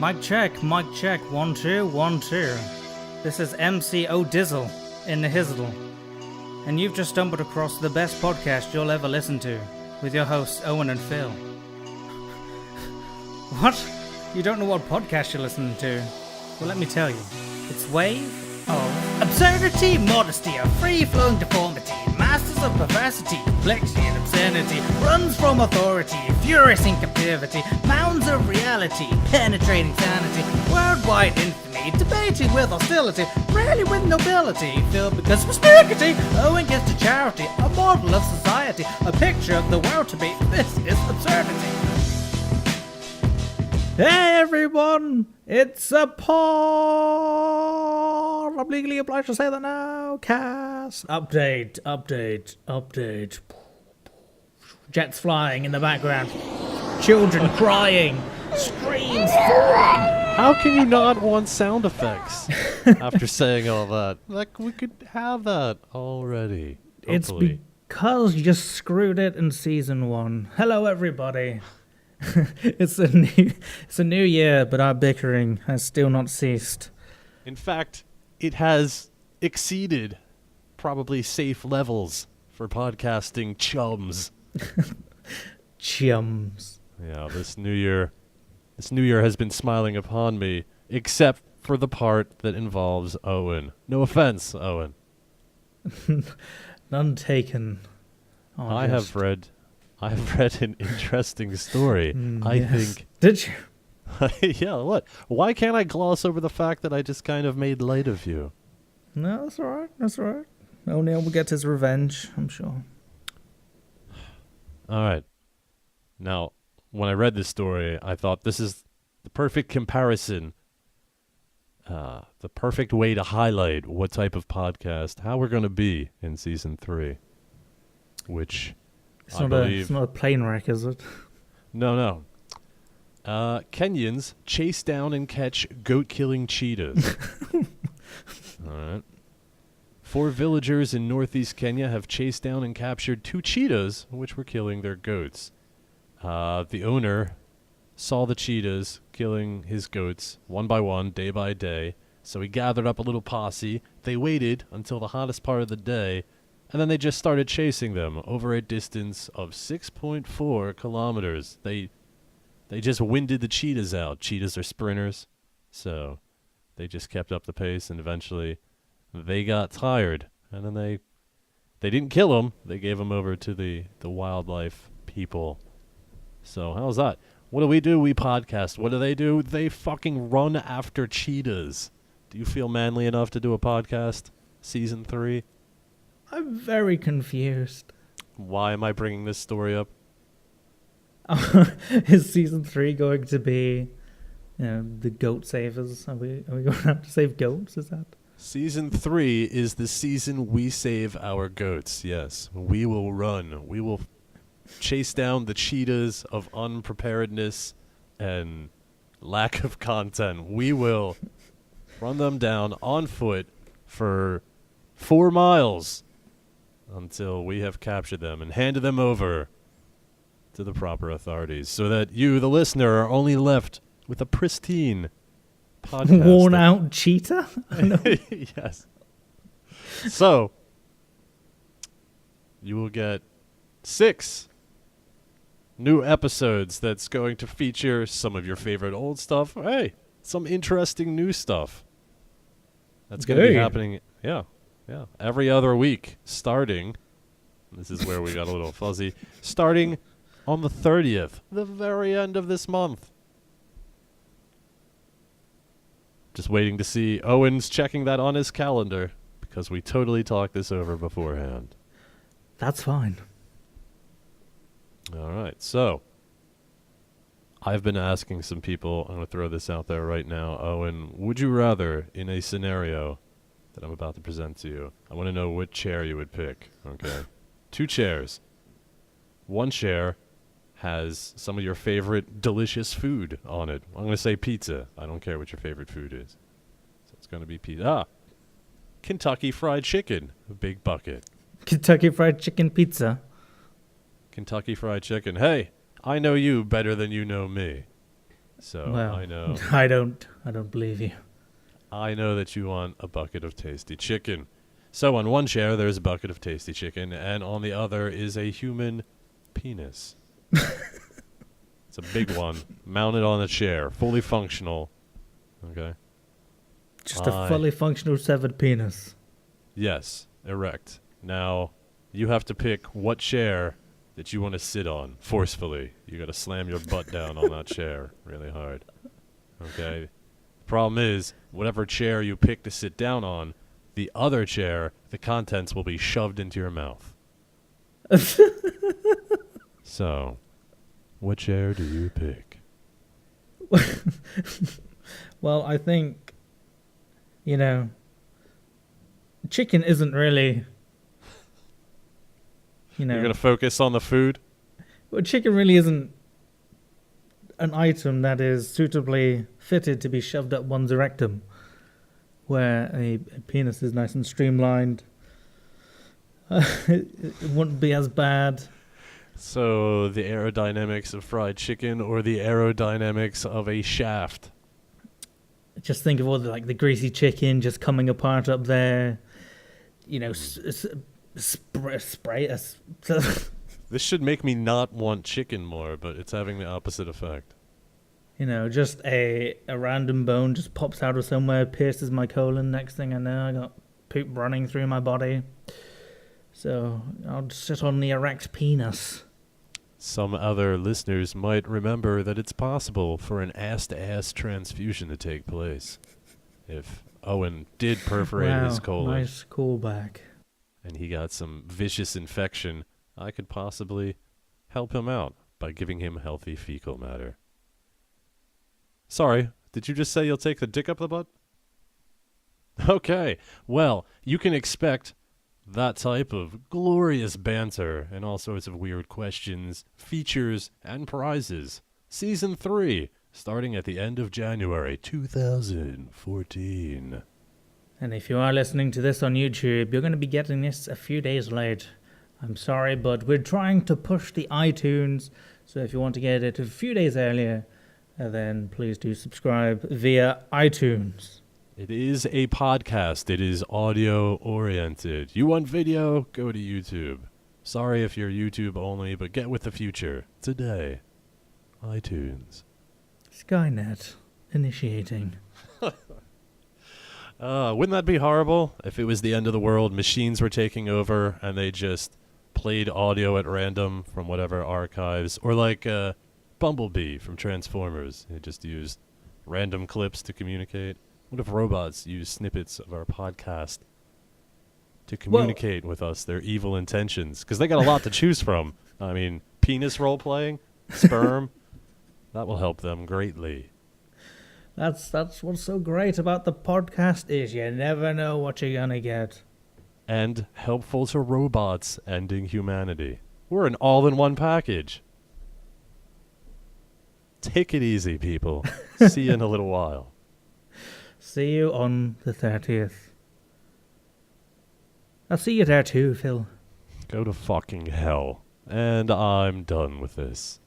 Mic check, 1 2 1 2. This is MC O'Dizzle in the Hizzle, and you've just stumbled across the best podcast you'll ever listen to, with your hosts Owen and Phil. What? You don't know what podcast you're listening to? Well, let me tell you. It's Wave of Absurdity, modesty, a free-flowing deformity, masters of perversity, complexity and obscenity, runs from authority, furious in captivity, mounds of reality, penetrating sanity, worldwide infamy, debating with hostility, rarely with nobility, filled because of spaghetti. Owen gets to charity, a model of society, a picture of the world to be. This is absurdity. Hey everyone, it's a pod. I'm legally obliged to say that now. Cast. Update. Jets flying in the background. Children crying. Screams falling. How can you not want sound effects after saying all that? Like, we could have that already. Hopefully. It's because you just screwed it in season 1. Hello everybody. It's a new year, but our bickering has still not ceased. In fact, it has exceeded probably safe levels for podcasting chums. Chums. Yeah, this new year has been smiling upon me, except for the part that involves Owen. No offense, Owen. None taken. Oh, I have read an interesting story. I think. Did you? Yeah, what? Why can't I gloss over the fact that I just kind of made light of you? No, that's all right. O'Neill will get his revenge, I'm sure. All right. Now, when I read this story, I thought this is the perfect comparison, the perfect way to highlight what type of podcast, how we're going to be in Season 3, which It's not a plane wreck, is it? No. Kenyans chase down and catch goat-killing cheetahs. All right. 4 villagers in northeast Kenya have chased down and captured 2 cheetahs, which were killing their goats. The owner saw the cheetahs killing his goats one by one, day by day, so he gathered up a little posse. They waited until the hottest part of the day, and then they just started chasing them over a distance of 6.4 kilometers. They just winded the cheetahs out. Cheetahs are sprinters, so they just kept up the pace, and eventually they got tired. And then they didn't kill them. They gave them over to the wildlife people. So how's that? What do? We podcast. What do? They fucking run after cheetahs. Do you feel manly enough to do a podcast? Season 3? I'm very confused. Why am I bringing this story up? Is season 3 going to be, the goat savers? Are we going to have to save goats? Is that? Season 3 is the season we save our goats. Yes, we will run. We will chase down the cheetahs of unpreparedness and lack of content. We will run them down on foot for 4 miles. Until we have captured them and handed them over to the proper authorities, so that you, the listener, are only left with a pristine podcast. Worn out cheetah? Yes. So, you will get 6 new episodes that's going to feature some of your favorite old stuff. Hey, some interesting new stuff. That's going to be happening. Yeah. Every other week, starting, this is where we got a little fuzzy, starting on the 30th, the very end of this month. Just waiting to see. Owen's checking that on his calendar, because we totally talked this over beforehand. That's fine. All right, so I've been asking some people, I'm going to throw this out there right now. Owen, would you rather, in a scenario that I'm about to present to you, I want to know what chair you would pick. Okay. 2 chairs. 1 chair has some of your favorite delicious food on it. I'm going to say pizza. I don't care what your favorite food is. So it's going to be pizza. Kentucky Fried Chicken, a big bucket. Kentucky Fried Chicken pizza. Kentucky Fried Chicken. Hey, I know you better than you know me. So Well, I know. I don't believe you. I know that you want a bucket of tasty chicken. So on one chair there's a bucket of tasty chicken, and on the other is a human penis. It's a big one, mounted on a chair, fully functional. Okay. Just a fully functional severed penis. Yes, erect. Now, you have to pick what chair that you want to sit on forcefully. You got to slam your butt down on that chair really hard. Okay. Problem is, whatever chair you pick to sit down on, the other chair, the contents will be shoved into your mouth. So, what chair do you pick? Well, I think, chicken isn't really, You're going to focus on the food? well, chicken really isn't an item that is suitably fitted to be shoved up one's rectum, where a penis is nice and streamlined. It wouldn't be as bad. So, the aerodynamics of fried chicken or the aerodynamics of a shaft? Just think of all the greasy chicken just coming apart up there. Spray. This should make me not want chicken more, but it's having the opposite effect. Just a random bone just pops out of somewhere, pierces my colon. Next thing I know, I got poop running through my body. So I'll just sit on the erect penis. Some other listeners might remember that it's possible for an ass-to-ass transfusion to take place if Owen did perforate his colon. Nice callback. And he got some vicious infection. I could possibly help him out by giving him healthy fecal matter. Sorry, did you just say you'll take the dick up the butt? Okay, well, you can expect that type of glorious banter and all sorts of weird questions, features, and prizes. Season 3, starting at the end of January 2014. And if you are listening to this on YouTube, you're going to be getting this a few days late. I'm sorry, but we're trying to push the iTunes, so if you want to get it a few days earlier, then please do subscribe via iTunes. It is a podcast. It is audio-oriented. You want video? Go to YouTube. Sorry if you're YouTube only, but get with the future. Today, iTunes. Skynet initiating. Wouldn't that be horrible if it was the end of the world, machines were taking over, and they just played audio at random from whatever archives, or like Bumblebee from Transformers. They just used random clips to communicate. What if robots use snippets of our podcast to communicate with us their evil intentions? Because they got a lot to choose from. I mean, penis role-playing, sperm, that will help them greatly. That's what's so great about the podcast is you never know what you're going to get. And helpful to robots ending humanity. We're an all-in-one package. Take it easy, people. See you in a little while. See you on the 30th. I'll see you there too, Phil. Go to fucking hell. And I'm done with this.